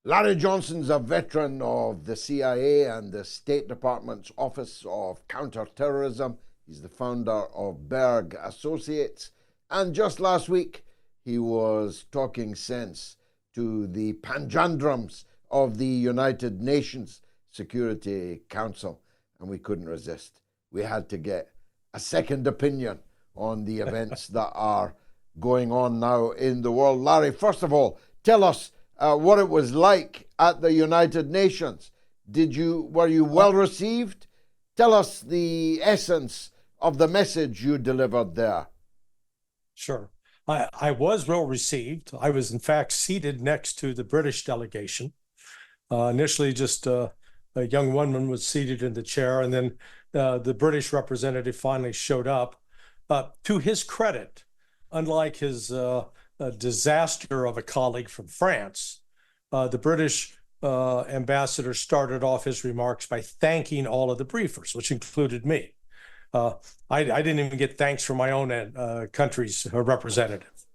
Larry Johnson's a veteran of the CIA and the State Department's Office of Counterterrorism. He's the founder of Berg Associates. And just last week, he was talking sense to the panjandrums of the United Nations Security Council. And we couldn't resist. We had to get a second opinion on the events that are going on now in the world. Larry, first of all, tell us what it was like at the United Nations. Were you well received? Tell us the essence of the message you delivered there. Sure. I was well received. I was, in fact, seated next to the British delegation. Initially, just a young woman was seated in the chair, and then the British representative finally showed up. To his credit, unlike his disaster of a colleague from France, the British ambassador started off his remarks by thanking all of the briefers, which included me. I didn't even get thanks from my own country's representative.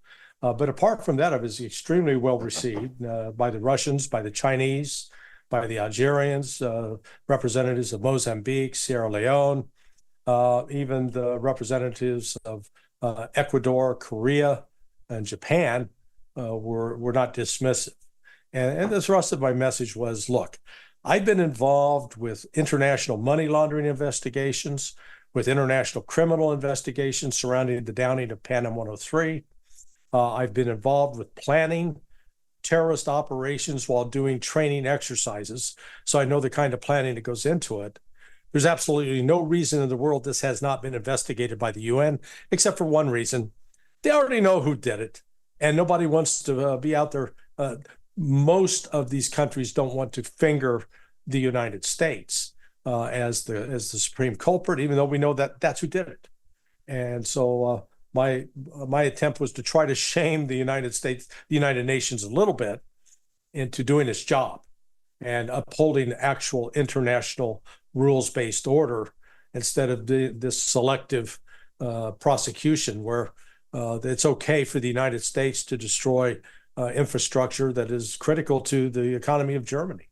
But apart from that, I was extremely well received by the Russians, by the Chinese, by the Algerians, representatives of Mozambique, Sierra Leone, even the representatives of Ecuador, Korea, and Japan were not dismissive. And the thrust of my message was, look, I've been involved with international money laundering investigations, with international criminal investigations surrounding the downing of Pan Am 103. I've been involved with planning terrorist operations while doing training exercises, so I know the kind of planning that goes into it. There's absolutely no reason in the world this has not been investigated by the UN, except for one reason. They already know who did it, and nobody wants to be out there. Most of these countries don't want to finger the United States as the supreme culprit, even though we know that that's who did it. And so my attempt was to try to shame the United States, the United Nations, a little bit into doing its job and upholding actual international rules-based order instead of this selective prosecution where it's okay for the United States to destroy infrastructure that is critical to the economy of Germany.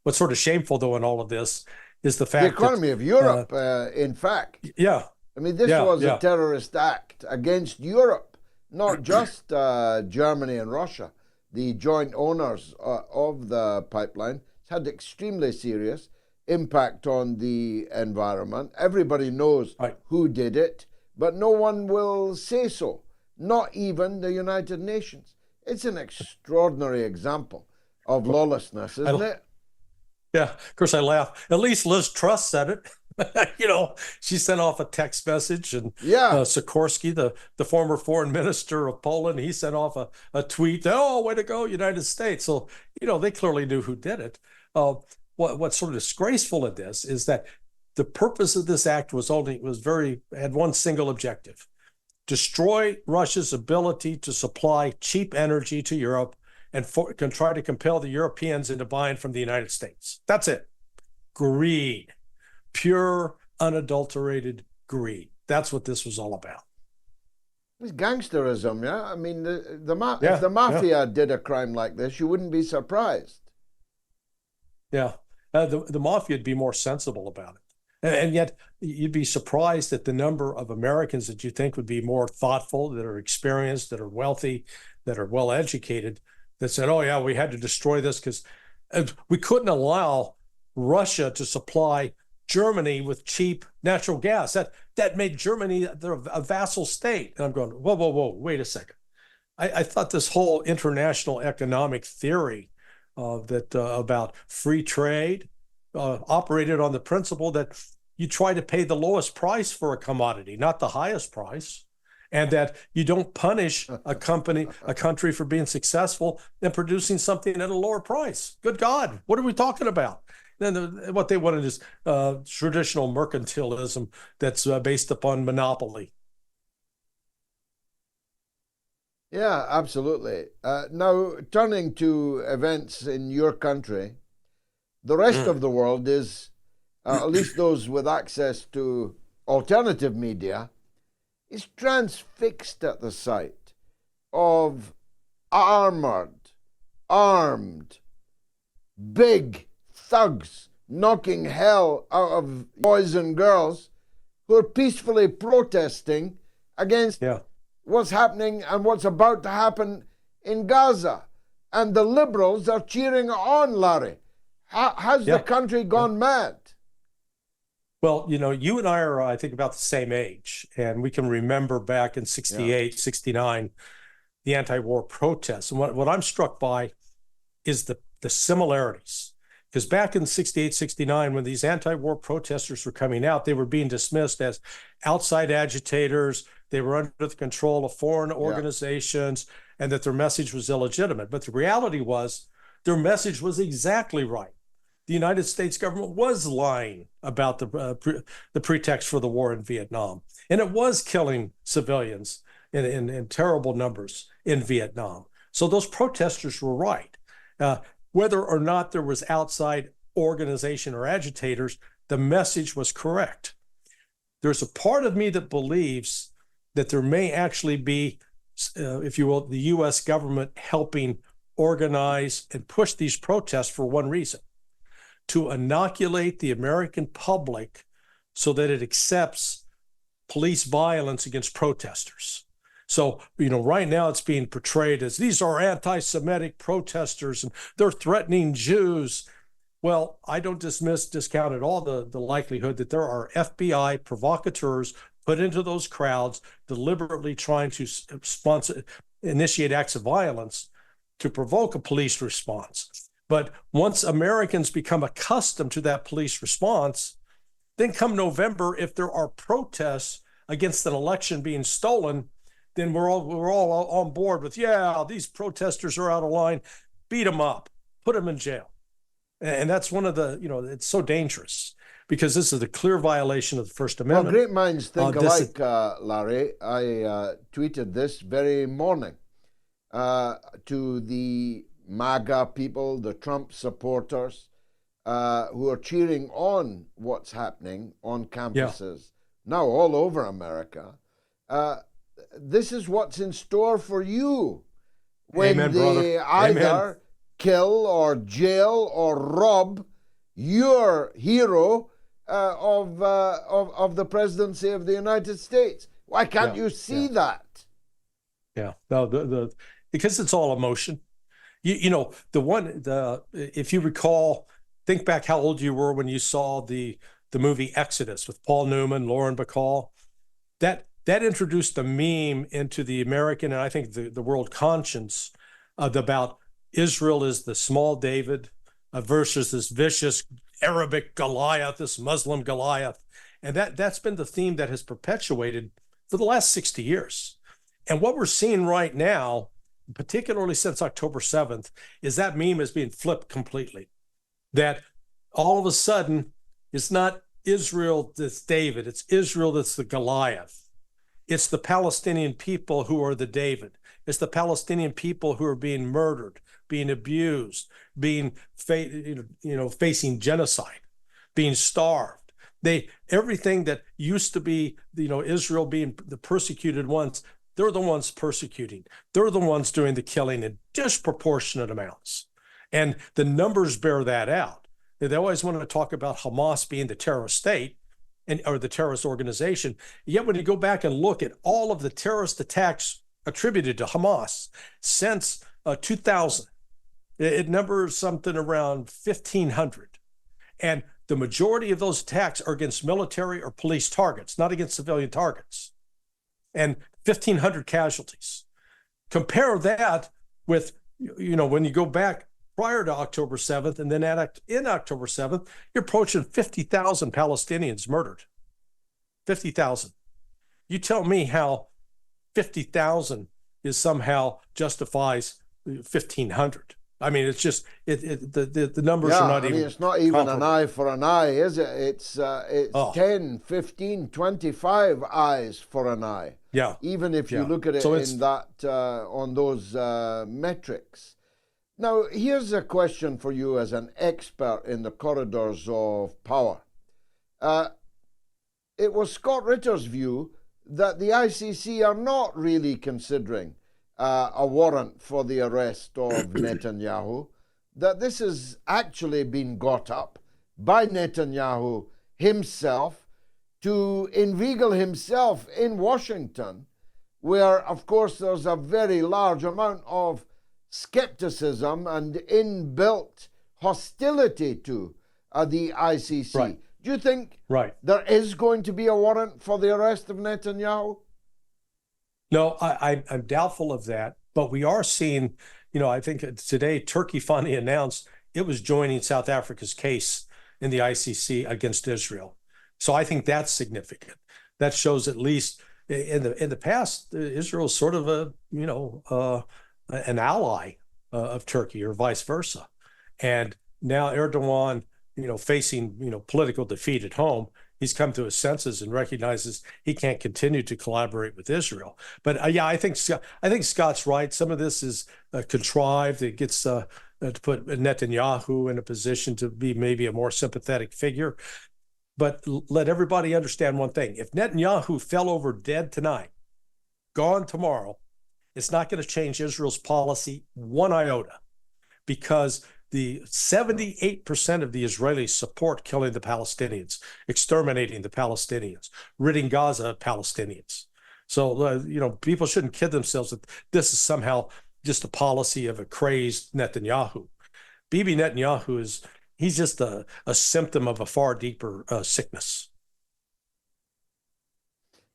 What's sort of shameful, though, in all of this is the fact the economy of Europe, in fact. Yeah. I mean, this was a terrorist act against Europe, not just Germany and Russia. The joint owners of the pipeline had extremely serious impact on the environment. Everybody knows who did it, but no one will say so, not even the United Nations. It's an extraordinary example of lawlessness, isn't it? Yeah, of course I laugh. At least Liz Truss said it. She sent off a text message, and Sikorsky, the former foreign minister of Poland, he sent off a tweet. Oh, way to go, United States! So they clearly knew who did it. What's sort of disgraceful in this is that the purpose of this act had one single objective: destroy Russia's ability to supply cheap energy to Europe and can try to compel the Europeans into buying from the United States. That's it. Greed. Pure, unadulterated greed. That's what this was all about. It's gangsterism, yeah? I mean, if the mafia did a crime like this, you wouldn't be surprised. Yeah. The mafia would be more sensible about it. And yet, you'd be surprised at the number of Americans that you think would be more thoughtful, that are experienced, that are wealthy, that are well-educated, that said, oh, yeah, we had to destroy this because we couldn't allow Russia to supply Germany with cheap natural gas. That made Germany a vassal state. And I'm going, whoa, wait a second. I thought this whole international economic theory about free trade operated on the principle that you try to pay the lowest price for a commodity, not the highest price, and that you don't punish a country for being successful and producing something at a lower price. Good God, what are we talking about? Then what they wanted is traditional mercantilism that's based upon monopoly. Yeah, absolutely. Now, turning to events in your country, the rest of the world is, at least those with access to alternative media, is transfixed at the sight of armed big thugs knocking hell out of boys and girls who are peacefully protesting against what's happening and what's about to happen in Gaza. And the liberals are cheering on, Larry. Has the country gone mad? Well, you and I are, I think, about the same age. And we can remember back in 68, 69, the anti-war protests. And what I'm struck by is the similarities. Because back in 68, 69, when these anti-war protesters were coming out, they were being dismissed as outside agitators. They were under the control of foreign organizations, and that their message was illegitimate. But the reality was their message was exactly right. The United States government was lying about the pretext for the war in Vietnam. And it was killing civilians in terrible numbers in Vietnam. So those protesters were right. Whether or not there was outside organization or agitators, the message was correct. There's a part of me that believes that there may actually be, if you will, the U.S. government helping organize and push these protests for one reason: to inoculate the American public so that it accepts police violence against protesters. So, right now it's being portrayed as these are anti-Semitic protesters and they're threatening Jews. Well, I don't discount at all the likelihood that there are FBI provocateurs put into those crowds deliberately trying to initiate acts of violence to provoke a police response. But once Americans become accustomed to that police response, then come November, if there are protests against an election being stolen, then we're all on board with, these protesters are out of line, beat them up, put them in jail. And that's one of the, it's so dangerous because this is a clear violation of the First Amendment. Well, great minds think alike, Larry. I tweeted this very morning to the MAGA people, the Trump supporters, who are cheering on what's happening on campuses now all over America. This is what's in store for you when they either kill or jail or rob your hero of the presidency of the United States. Why can't you see that? Yeah, no, because it's all emotion. If you recall, think back how old you were when you saw the movie Exodus with Paul Newman, Lauren Bacall. That introduced a meme into the American and I think the world conscience about Israel is the small David versus this vicious Arabic Goliath, this Muslim Goliath. And that's been the theme that has perpetuated for the last 60 years. And what we're seeing right now, particularly since October 7th, is that meme is being flipped completely. That all of a sudden, it's not Israel that's David, it's Israel that's the Goliath. It's the Palestinian people who are the David. It's the Palestinian people who are being murdered, being abused, being facing genocide, being starved. Everything that used to be Israel being the persecuted ones, they're the ones persecuting. They're the ones doing the killing in disproportionate amounts. And the numbers bear that out. They always want to talk about Hamas being the terrorist state or the terrorist organization. Yet when you go back and look at all of the terrorist attacks attributed to Hamas since 2000, it numbers something around 1,500. And the majority of those attacks are against military or police targets, not against civilian targets. And 1,500 casualties. Compare that with, when you go back prior to October 7th, and then in October 7th, you're approaching 50,000 Palestinians murdered. 50,000. You tell me how 50,000 is somehow justifies 1,500. I mean, it's just the numbers are not even. It's not even an eye for an eye, is it? It's 10, 15, 25 eyes for an eye. Yeah. Even if you look at it in that on those metrics. Now, here's a question for you as an expert in the corridors of power. It was Scott Ritter's view that the ICC are not really considering a warrant for the arrest of Netanyahu, that this has actually been got up by Netanyahu himself to inveigle himself in Washington, where, of course, there's a very large amount of skepticism and inbuilt hostility to the ICC. Right. Do you think there is going to be a warrant for the arrest of Netanyahu? No, I'm doubtful of that, but we are seeing, I think today Turkey finally announced it was joining South Africa's case in the ICC against Israel. So I think that's significant. That shows at least in the past, Israel is sort of an ally of Turkey or vice versa. And now Erdogan, facing, political defeat at home, he's come to his senses and recognizes he can't continue to collaborate with Israel. But I think Scott's right. Some of this is contrived. It gets to put Netanyahu in a position to be maybe a more sympathetic figure. But let everybody understand one thing. If Netanyahu fell over dead tonight, gone tomorrow, it's not going to change Israel's policy one iota, because the 78% of the Israelis support killing the Palestinians, exterminating the Palestinians, ridding Gaza of Palestinians. So, people shouldn't kid themselves that this is somehow just a policy of a crazed Netanyahu. Bibi Netanyahu he's just a symptom of a far deeper sickness.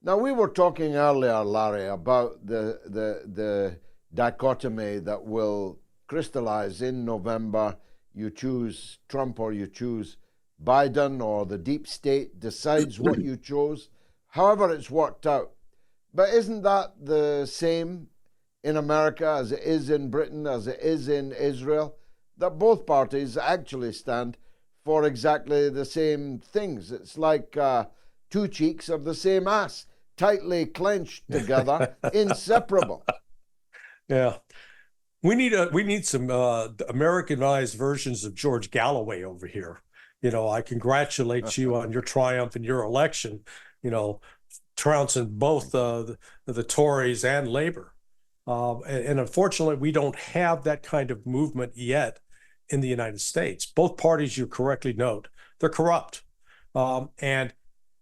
Now, we were talking earlier, Larry, about the dichotomy that will crystallize in November. You choose Trump or you choose Biden, or the deep state decides what you chose. However it's worked out. But isn't that the same in America as it is in Britain, as it is in Israel? That both parties actually stand for exactly the same things. It's like two cheeks of the same ass, tightly clenched together, inseparable. Yeah. We need some Americanized versions of George Galloway over here. I congratulate you on your triumph in your election, trouncing both the Tories and Labor. And unfortunately, we don't have that kind of movement yet in the United States. Both parties, you correctly note, they're corrupt. And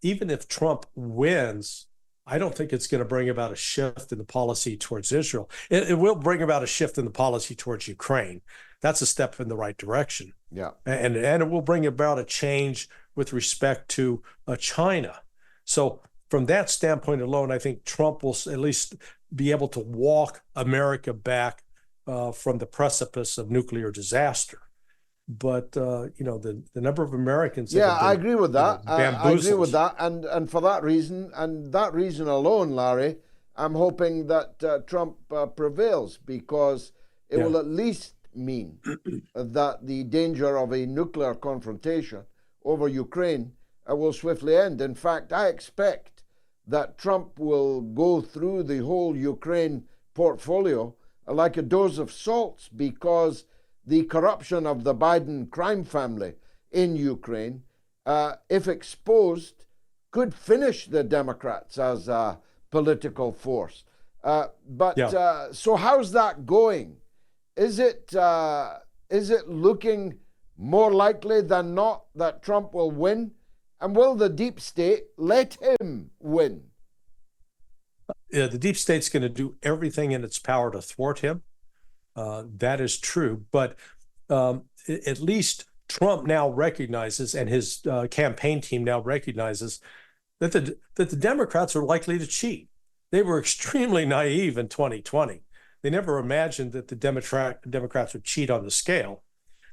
even if Trump wins, I don't think it's going to bring about a shift in the policy towards Israel. It will bring about a shift in the policy towards Ukraine. That's a step in the right direction. Yeah. And it will bring about a change with respect to China. So from that standpoint alone, I think Trump will at least be able to walk America back from the precipice of nuclear disaster. But the number of Americans. I agree with that. I agree with that, and for that reason, and that reason alone, Larry, I'm hoping that Trump prevails, because it will at least mean that the danger of a nuclear confrontation over Ukraine will swiftly end. In fact, I expect that Trump will go through the whole Ukraine portfolio like a dose of salts, because the corruption of the Biden crime family in Ukraine, if exposed, could finish the Democrats as a political force. So how's that going? Is it looking more likely than not that Trump will win? And will the deep state let him win? The deep state's going to do everything in its power to thwart him. That is true. But at least Trump now recognizes, and his campaign team now recognizes, that the Democrats are likely to cheat. They were extremely naive in 2020. They never imagined that the Democrats would cheat on the scale.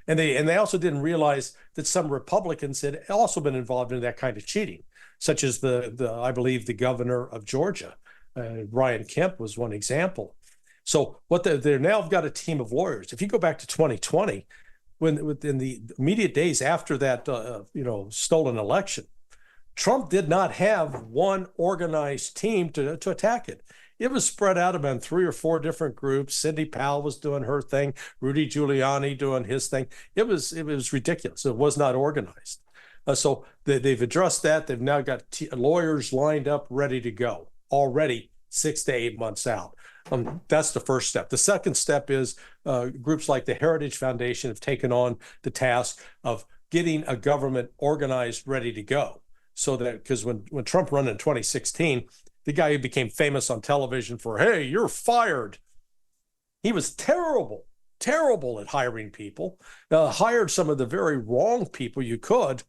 And they also didn't realize that some Republicans had also been involved in that kind of cheating, such as I believe the governor of Georgia, Brian Kemp, was one example. So they're now got a team of lawyers. If you go back to 2020, in the immediate days after that stolen election, Trump did not have one organized team to attack it. It was spread out among 3 or 4 different groups. Sidney Powell was doing her thing, Rudy Giuliani doing his thing. It was ridiculous. It was not organized. So they've addressed that. They've now got lawyers lined up, ready to go, already 6 to 8 months out. That's the first step. The second step is groups like the Heritage Foundation have taken on the task of getting a government organized, ready to go. So that, because when Trump ran in 2016, the guy who became famous on television for, hey, you're fired, he was terrible at hiring people, hired some of the very wrong people you could.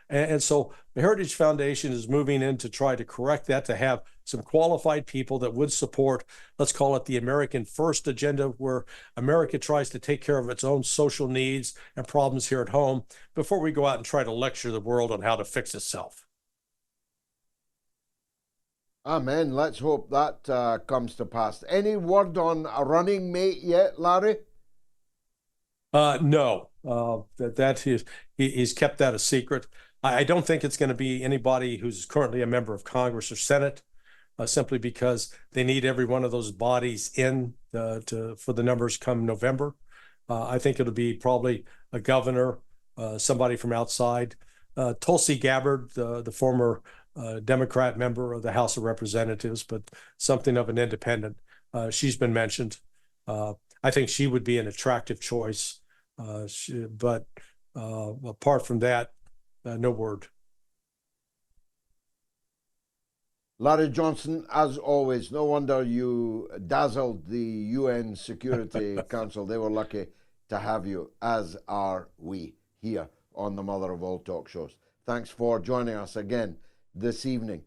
And so the Heritage Foundation is moving in to try to correct that, to have some qualified people that would support, let's call it the American First agenda, where America tries to take care of its own social needs and problems here at home before we go out and try to lecture the world on how to fix itself. Amen. Let's hope that comes to pass. Any word on a running mate yet, Larry? No, he's kept that a secret. I don't think it's going to be anybody who's currently a member of Congress or Senate, simply because they need every one of those bodies in for the numbers come November. I think it'll be probably a governor, somebody from outside. Tulsi Gabbard, the former Democrat member of the House of Representatives, but something of an independent. She's been mentioned. I think she would be an attractive choice. But apart from that, no word. Larry Johnson, as always, no wonder you dazzled the UN Security Council. They were lucky to have you, as are we here on the Mother of All Talk Shows. Thanks for joining us again this evening.